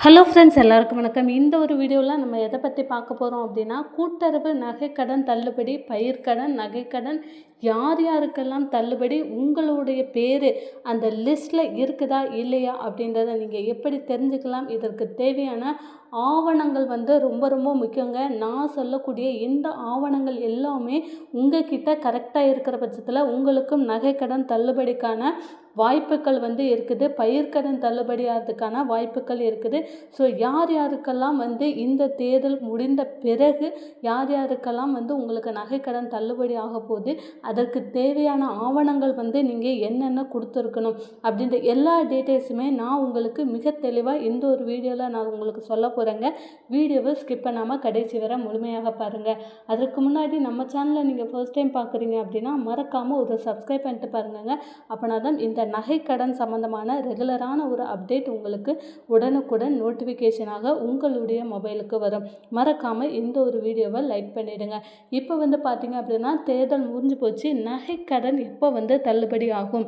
Hello friends, எல்லாருக்கும் வணக்கம். இந்த ஒரு வீடியோவில் நம்ம எதை பற்றி பார்க்க போகிறோம் அப்படின்னா, கூட்டுறவு நகைக்கடன் தள்ளுபடி, பயிர்க்கடன், நகைக்கடன் யார் யாருக்கெல்லாம் தள்ளுபடி, உங்களுடைய பேர் அந்த லிஸ்ட்டில் இருக்குதா இல்லையா அப்படின்றத நீங்கள் எப்படி தெரிஞ்சுக்கலாம், இதற்கு தேவையான ஆவணங்கள் ரொம்ப ரொம்ப முக்கியங்க. நான் சொல்லக்கூடிய இந்த ஆவணங்கள் எல்லாமே உங்கள் கிட்ட கரெக்டாக இருக்கிற பட்சத்தில் உங்களுக்கும் நகைக்கடன் தள்ளுபடிக்கான வாய்ப்புகள் இருக்குது. பயிர்க்கடன் தள்ளுபடி ஆகிறதுக்கான வாய்ப்புகள் இருக்குது. ஸோ யார் யாருக்கெல்லாம் இந்த தேர்தல் முடிந்த பிறகு யார் யாருக்கெல்லாம் உங்களுக்கு நகைக்கடன் தள்ளுபடி ஆக போகுது, அதற்கு தேவையான ஆவணங்கள் நீங்கள் என்னென்ன கொடுத்துருக்கணும் அப்படின்ற எல்லா டீட்டெயில்ஸுமே நான் உங்களுக்கு மிக தெளிவாக இந்த ஒரு வீடியோவில் நான் உங்களுக்கு சொல்ல போகிறேங்க. வீடியோவை ஸ்கிப் பண்ணாமல் கடைசி வரை முழுமையாக பாருங்கள். அதற்கு முன்னாடி நம்ம சேனலை நீங்கள் ஃபர்ஸ்ட் டைம் பார்க்குறீங்க அப்படின்னா மறக்காமல் ஒரு சப்ஸ்கிரைப் பண்ணிட்டு பாருங்க. அப்போனா தான் இந்த நகைக்கடன் சம்மந்தமான ரெகுலரான ஒரு அப்டேட் உங்களுக்கு உடனுக்குடன் நோட்டிஃபிகேஷனாக உங்களுடைய மொபைலுக்கு வரும். மறக்காமல் இந்த ஒரு வீடியோவை லைக் பண்ணிவிடுங்க. இப்போ பார்த்தீங்க அப்படின்னா தேர்தல் முடிஞ்சு போச்சு. நகைக்கடன் எப்போ தள்ளுபடி ஆகும்,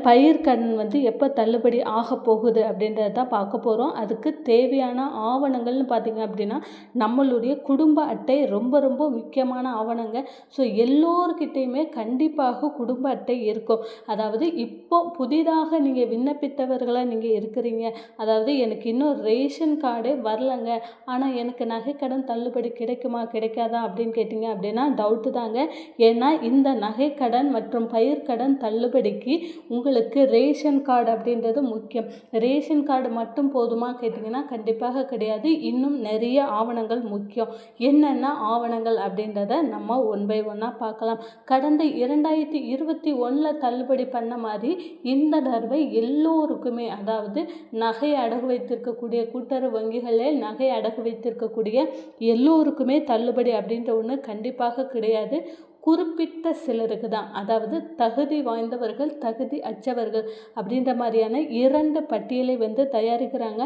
பயிர்க்கடன் எப்போ தள்ளுபடி ஆக போகுது அப்படின்றத தான் பார்க்க போகிறோம். அதுக்கு தேவையான ஆவணங்கள்னு பார்த்திங்க அப்படின்னா நம்மளுடைய குடும்ப அட்டை ரொம்ப ரொம்ப முக்கியமான ஆவணங்க. ஸோ எல்லோருக்கிட்டேயுமே கண்டிப்பாக குடும்ப அட்டை இருக்கும். அதாவது இப்போ புதிதாக நீங்கள் விண்ணப்பித்தவர்களாக நீங்கள் இருக்கிறீங்க, அதாவது எனக்கு இன்னும் ரேஷன் கார்டே வரலங்க, ஆனால் எனக்கு நகைக்கடன் தள்ளுபடி கிடைக்குமா கிடைக்காதா அப்படின்னு கேட்டிங்க அப்படின்னா டவுட்டு தாங்க. ஏன்னா இந்த நகைக்கடன் மற்றும் பயிர்க்கடன் தள்ளுபடிக்கு உங்களுக்கு ரேஷன் கார்டு அப்படின்றது முக்கியம். ரேஷன் கார்டு மட்டும் போதுமா கேட்டிங்கன்னா கண்டிப்பாக கிடையாது. இன்னும் நிறைய ஆவணங்கள் முக்கியம். என்னென்ன ஆவணங்கள் அப்படின்றத நம்ம ஒன் பை ஒன்னாக பார்க்கலாம். கடந்த 2021 தள்ளுபடி பண்ண மாதிரி இந்த தடவை எல்லோருக்குமே, அதாவது நகை அடகு வைத்திருக்கக்கூடிய கூட்டுறவு வங்கிகளில் நகை அடகு வைத்திருக்கக்கூடிய எல்லோருக்குமே தள்ளுபடி அப்படின்ற ஒன்று கண்டிப்பாக கிடையாது. குறிப்பிட்ட சிலருக்கு தான், அதாவது தகுதி வாய்ந்தவர்கள், தகுதி அற்றவர்கள் அப்படின்ற மாதிரியான 2 பட்டியலை தயாரிக்கிறாங்க.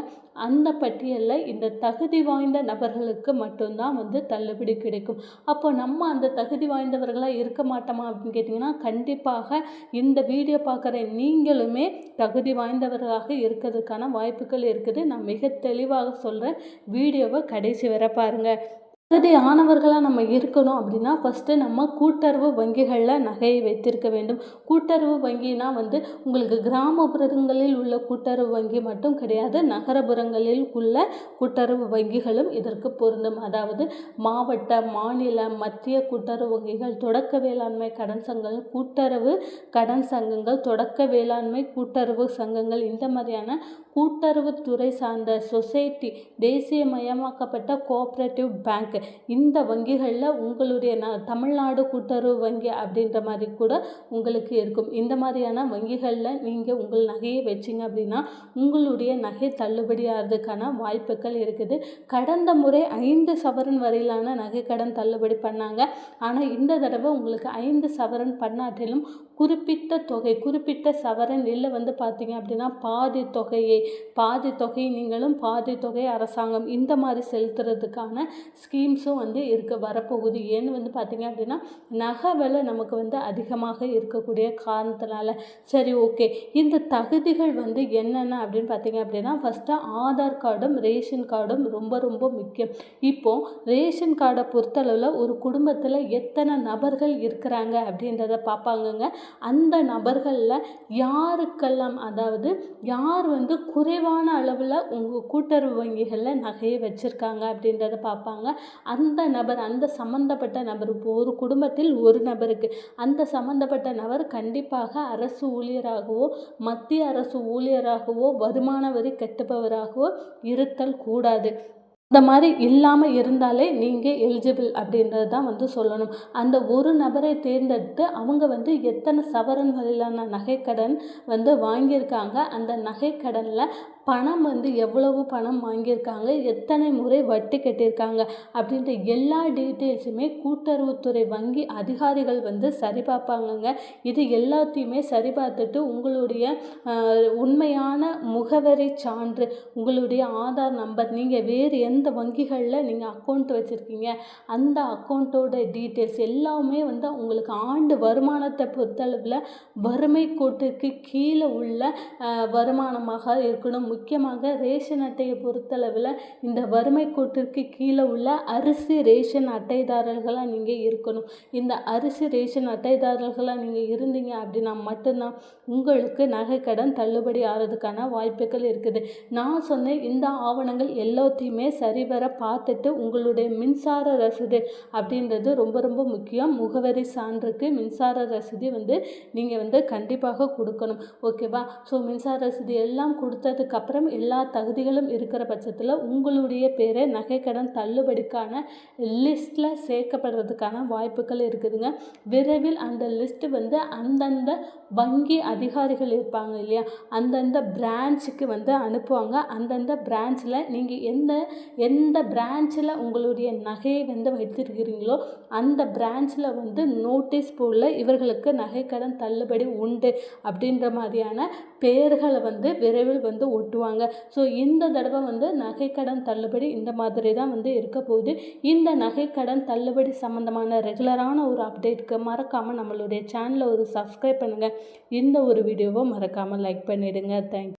அந்த பட்டியலில் இந்த தகுதி வாய்ந்த நபர்களுக்கு மட்டும்தான் தள்ளுபடி கிடைக்கும். அப்போ நம்ம அந்த தகுதி வாய்ந்தவர்களாக இருக்க மாட்டோமா அப்படின்னு கேட்டிங்கன்னா கண்டிப்பாக இந்த வீடியோ பார்க்குற நீங்களுமே தகுதி வாய்ந்தவர்களாக இருக்கிறதுக்கான வாய்ப்புகள் இருக்குது. நான் மிக தெளிவாக சொல்கிறேன். வீடியோவை கடைசி வரை பாருங்கள். தகுதி ஆனவர்களாக நம்ம இருக்கணும் அப்படின்னா ஃபஸ்ட்டு நம்ம கூட்டுறவு வங்கிகளில் நகையை வைத்திருக்க வேண்டும். கூட்டுறவு வங்கினா உங்களுக்கு கிராமப்புறங்களில் உள்ள கூட்டுறவு வங்கி மட்டும் கிடையாது, நகரப்புறங்களில் உள்ள கூட்டுறவு வங்கிகளும் இதற்கு பொருந்தும். அதாவது மாவட்ட, மாநில, மத்திய கூட்டுறவு வங்கிகள், தொடக்க வேளாண்மை கடன் சங்கங்கள், கூட்டுறவு கடன் சங்கங்கள், தொடக்க வேளாண்மை கூட்டுறவு சங்கங்கள், இந்த மாதிரியான கூட்டுறவுத்துறை சார்ந்த சொசைட்டி, தேசியமயமாக்கப்பட்ட கோஆப்ரேட்டிவ் பேங்க், இந்த வங்கிகளில் உங்களுடைய தமிழ்நாடு கூட்டுறவு வங்கி அப்படின்ற மாதிரி கூட உங்களுக்கு இருக்கும். இந்த மாதிரியான வங்கிகளில் நீங்கள் உங்கள் நகையை வச்சிங்க அப்படின்னா உங்களுடைய நகை தள்ளுபடி ஆகிறதுக்கான வாய்ப்புகள் இருக்குது. கடந்த முறை 5 சவரன் வரையிலான நகை கடன் தள்ளுபடி பண்ணாங்க. ஆனால் இந்த தடவை உங்களுக்கு 5 சவரன் பண்ணாட்டிலும் குறிப்பிட்ட தொகை, குறிப்பிட்ட சவரன் இல்லை பார்த்தீங்க அப்படின்னா பாதி தொகை நீங்களும் பாதி தொகை அரசாங்கம், இந்த மாதிரி செலுத்துறதுக்கான ஸ்கீம்ஸும் வரப்போகுது. ஏன்னு பார்த்தீங்க அப்படின்னா நகை விலை நமக்கு அதிகமாக இருக்கக்கூடிய காரணத்தினால. சரி, ஓகே. இந்த தகுதிகள் என்னென்ன அப்படின்னு பார்த்தீங்க அப்படின்னா ஃபஸ்ட்டு ஆதார் கார்டும் ரேஷன் கார்டும் ரொம்ப ரொம்ப முக்கியம். இப்போது ரேஷன் கார்டை பொறுத்தளவில் ஒரு குடும்பத்தில் எத்தனை நபர்கள் இருக்கிறாங்க அப்படின்றத பார்ப்பாங்கங்க. அந்த நபர்களில் யாருக்கெல்லாம், அதாவது யார் குறைவான அளவில் உங்கள் கூட்டுறவு வங்கிகளில் நகையை வச்சுருக்காங்க அப்படின்றத பார்ப்பாங்க. அந்த நபர், அந்த சம்மந்தப்பட்ட நபர், இப்போ ஒரு குடும்பத்தில் ஒரு நபருக்கு அந்த சம்மந்தப்பட்ட நபர் கண்டிப்பாக அரசு ஊழியராகவோ, மத்திய அரசு ஊழியராகவோ, வருமான வரி கட்டுபவராகவோ இருத்தல் கூடாது. இந்த மாதிரி இல்லாமல் இருந்தாலே நீங்கள் எலிஜிபிள் அப்படின்றது தான் சொல்லணும். அந்த ஒரு நபரை தேர்ந்தெடுத்து அவங்க எத்தனை சவரன் வரையிலான நகைக்கடன் வாங்கியிருக்காங்க, அந்த நகைக்கடனில் பணம் எவ்வளவு பணம் வாங்கியிருக்காங்க, எத்தனை முறை வட்டி கட்டியிருக்காங்க அப்படின்ற எல்லா டீட்டெயில்ஸுமே கூட்டுறவுத்துறை வங்கி அதிகாரிகள் சரி பார்ப்பாங்கங்க. இது எல்லாத்தையுமே சரி பார்த்துட்டு உங்களுடைய உண்மையான முகவரி சான்று, உங்களுடைய ஆதார் நம்பர், நீங்கள் வேறு எந்த வங்கிகளில் நீங்கள் அக்கௌண்ட் வச்சுருக்கீங்க அந்த அக்கௌண்ட்டோட டீட்டெயில்ஸ் எல்லாமே உங்களுக்கு ஆண்டு வருமானத்தை பொறுத்தளவில் வறுமை கோட்டுக்கு கீழே உள்ள வருமானமாக இருக்கணும். முக்கியமாக ரேஷன் அட்டையை பொறுத்தளவில் இந்த வறுமை கோட்டிற்கு கீழே உள்ள அரிசி ரேஷன் அட்டைதாரர்களாக நீங்கள் இருக்கணும். இந்த அரிசி ரேஷன் அட்டைதாரர்களாக நீங்கள் இருந்தீங்க அப்படின்னா மட்டும்தான் உங்களுக்கு நகைக்கடன் தள்ளுபடி ஆகிறதுக்கான வாய்ப்புகள் இருக்குது. நான் சொன்ன இந்த ஆவணங்கள் எல்லாத்தையுமே சரிவர பார்த்துட்டு உங்களுடைய மின்சார ரசீது அப்படின்றது ரொம்ப ரொம்ப முக்கியம். முகவரி சான்றுக்கு மின்சார ரசீது நீங்கள் கண்டிப்பாக கொடுக்கணும். ஓகேவா? ஸோ மின்சார ரசீது எல்லாம் கொடுத்ததுக்கப்புறம் எல்லா தகுதிகளும் இருக்கிற பட்சத்தில் உங்களுடைய பேரை நகைக்கடன் தள்ளுபடிக்கான லிஸ்ட்டில் சேர்க்கப்படுறதுக்கான வாய்ப்புகள் இருக்குதுங்க. விரைவில் அந்த லிஸ்ட்டு அந்தந்த வங்கி அதிகாரிகள் இருப்பாங்க இல்லையா, அந்தந்த பிரான்ச்சுக்கு அனுப்புவாங்க. அந்தந்த பிரான்ச்சில் நீங்கள் எந்த பிரான்ச்சில் உங்களுடைய நகையை வைத்திருக்கிறீங்களோ அந்த பிரான்ச்சில் நோட்டீஸ் போர்டில் இவர்களுக்கு நகைக்கடன் தள்ளுபடி உண்டு அப்படின்ற மாதிரியான பெயர்களை விரைவில் ஒட்டுவாங்க. ஸோ இந்த தடவை நகைக்கடன் தள்ளுபடி இந்த மாதிரி தான் இருக்க போகுது. இந்த நகைக்கடன் தள்ளுபடி சம்மந்தமான ரெகுலரான ஒரு அப்டேட்க்கு மறக்காமல் நம்மளுடைய சேனலை சப்ஸ்கிரைப் பண்ணுங்கள். இந்த ஒரு வீடியோவை மறக்காமல் லைக் பண்ணிவிடுங்க. தேங்க்யூ.